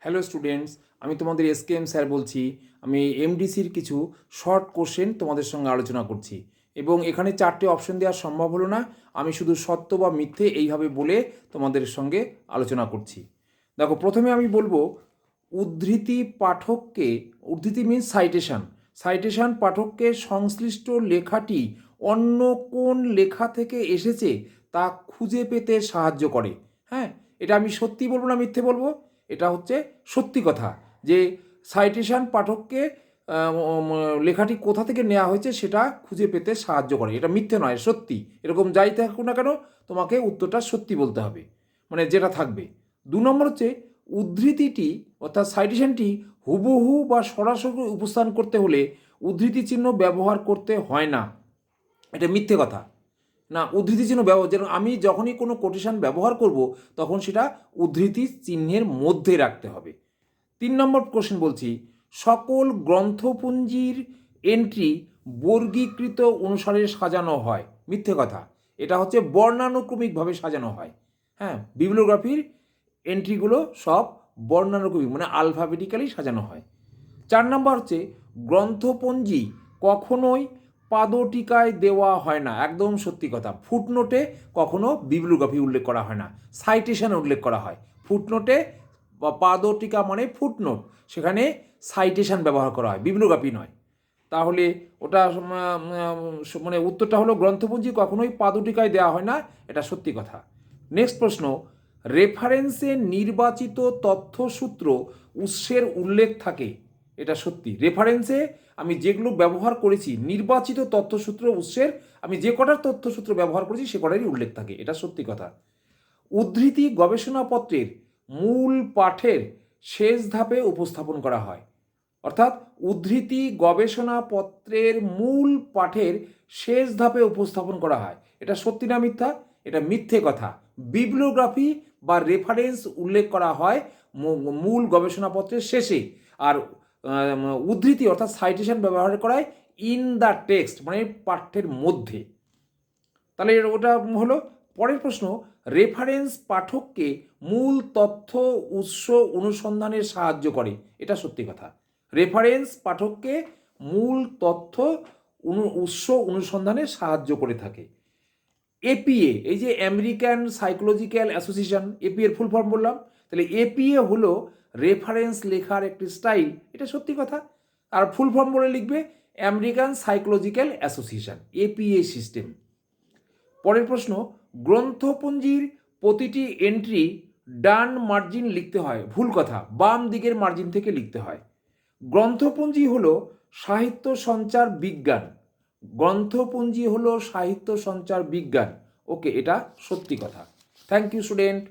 Hello students, আমি তোমাদের SKM sir বলছি। আমি এমডিসির কিছু শর্ট কোশ্চেন তোমাদের সঙ্গে আলোচনা করছি এবং এখানে 4টে অপশন দেওয়া সম্ভব হলো না। আমি শুধু সত্য বা মিথ্যে এইভাবে বলে তোমাদের সঙ্গে আলোচনা করছি। দেখো, প্রথমে আমি বলবো উদ্ধৃতি পাঠককে, উদ্ধৃতি মিনস সাইটেশন, সাইটেশন পাঠককে সংশ্লিষ্ট লেখাটি অন্য কোন লেখা থেকে এসেছে তা খুঁজে পেতে সাহায্য করে। হ্যাঁ, এটা আমি সত্যি বলবো না মিথ্যে বলবো? এটা হচ্ছে সত্যি কথা যে সাইটেশন পাঠককে লেখাটি কোথা থেকে নেওয়া হয়েছে সেটা খুঁজে পেতে সাহায্য করে। এটা মিথ্যে নয়, সত্যি। এরকম যাই থাকুক না কেন, তোমাকে উত্তরটা সত্যি বলতে হবে, মানে যেটা থাকবে। 2 নম্বর হচ্ছে উদ্ধৃতিটি অর্থাৎ সাইটেশনটি হুবহু বা সরাসরি উপস্থান করতে হলে উদ্ধৃতি চিহ্ন ব্যবহার করতে হয় না। এটা মিথ্যে কথা। না, উদ্ধৃতি চিহ্ন ব্যবহার, যেন আমি যখনই কোনো কোটেশন ব্যবহার করব তখন সেটা উদ্ধৃতি চিহ্নের মধ্যে রাখতে হবে। 3 নম্বর কোশ্চেন বলছি, সকল গ্রন্থপুঞ্জির এন্ট্রি বর্গীকৃত অনুসারে সাজানো হয়। মিথ্যে কথা। এটা হচ্ছে বর্ণানুক্রমিকভাবে সাজানো হয়। হ্যাঁ, বিবলিওগ্রাফির এন্ট্রিগুলো সব বর্ণানুক্রমিক মানে আলফাবেটিক্যালি সাজানো হয়। 4 নম্বর হচ্ছে গ্রন্থপঞ্জি কখনোই পাদটিকায় দেওয়া হয় না। একদম সত্যি কথা। ফুটনোটে কখনো বিবলিওগ্রাফি উল্লেখ করা হয় না, সাইটেশনে উল্লেখ করা হয়। ফুটনোটে বা পাদটিকা মানে ফুটনোট, সেখানে সাইটেশন ব্যবহার করা হয়, বিবলিওগ্রাফি নয়। তাহলে ওটা মানে উত্তরটা হলো গ্রন্থপঞ্জি কখনোই পাদটিকায় দেওয়া হয় না, এটা সত্যি কথা। নেক্সট প্রশ্ন, রেফারেন্সে নির্বাচিত তথ্যসূত্র উৎসের উল্লেখ থাকে। এটা সত্যি। রেফারেন্সে আমি যেগুলো ব্যবহার করেছি, নির্বাচিত তথ্যসূত্র উৎসের, আমি যে কটার তথ্যসূত্র ব্যবহার করেছি সে কটারই উল্লেখ থাকে, এটা সত্যি কথা। উদ্ধৃতি গবেষণাপত্রের মূল পাঠের শেষ ধাপে উপস্থাপন করা হয়। অর্থাৎ উদ্ধৃতি গবেষণাপত্রের মূল পাঠের শেষ ধাপে উপস্থাপন করা হয়। এটা সত্যি না মিথ্যা? এটা মিথ্যে কথা। বিবলিওগ্রাফি বা রেফারেন্স উল্লেখ করা হয় মূল গবেষণাপত্রের শেষে, আর উদ্ধৃতি অর্থাৎ সাইটেশন ব্যবহার করা হয় ইন দ্য টেক্সট মানে পাঠ্যের মধ্যে। তাহলে ওটা হলো। পরের প্রশ্ন, রেফারেন্স পাঠককে মূল তথ্য উৎস অনুসন্ধানে সাহায্য করে। এটা সত্যি কথা। রেফারেন্স পাঠককে মূল তথ্য উৎস অনুসন্ধানে সাহায্য করে থাকে। এপিএ, এই যে আমেরিকান সাইকোলজিক্যাল অ্যাসোসিয়েশন, এপিএর ফুল ফর্ম বললাম, তাহলে এপিএ হলো রেফারেন্স লেখার একটি স্টাইল। এটা সত্যি কথা। আর ফুল ফর্ম বলে লিখবে American psychological association, APA system. পরের প্রশ্ন, গ্রন্থপুঞ্জির প্রতিটি এন্ট্রি ডান মার্জিন লিখতে হয়। ভুল কথা, বাম দিকের মার্জিন থেকে লিখতে হয়। গ্রন্থপুঞ্জি হলো সাহিত্য সঞ্চার বিজ্ঞান। গ্রন্থপুঞ্জি হলো সাহিত্য সঞ্চার বিজ্ঞান। ওকে, এটা সত্যি কথা। Thank you student.